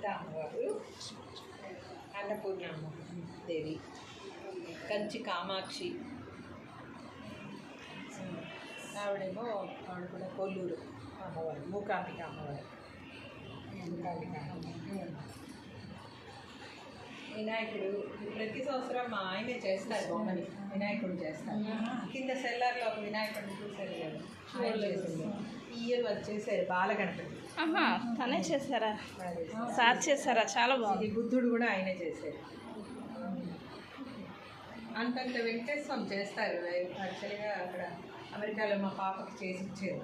లలిత అమ్మవారు, అన్నపూర్ణమ్మ దేవి, కంచి కామాక్షి ఆవిడేమో ఆవిడ కూడా కొల్లూరు అమ్మవారు, మూకాంబిక అమ్మవారు. వినాయకుడు ప్రతి సంవత్సరం మా ఆయనే చేస్తారు, బొమ్మని వినాయకుడు చేస్తారు. కింద సెల్లార్లో ఒక వినాయకుడిని చూశారు కదా, ఈ ఇయర్ వాళ్ళు చేశారు బాలగణపతి. తనే చేశారా? సార్ చేశారా? చాలా బాగుంది. బుద్ధుడు కూడా ఆయనే చేశారు. అంతంత వెంకటేశ్వరం చేస్తారు. యాక్చువల్గా అక్కడ అమెరికాలో మా పాపకి చేసి ఇచ్చారు.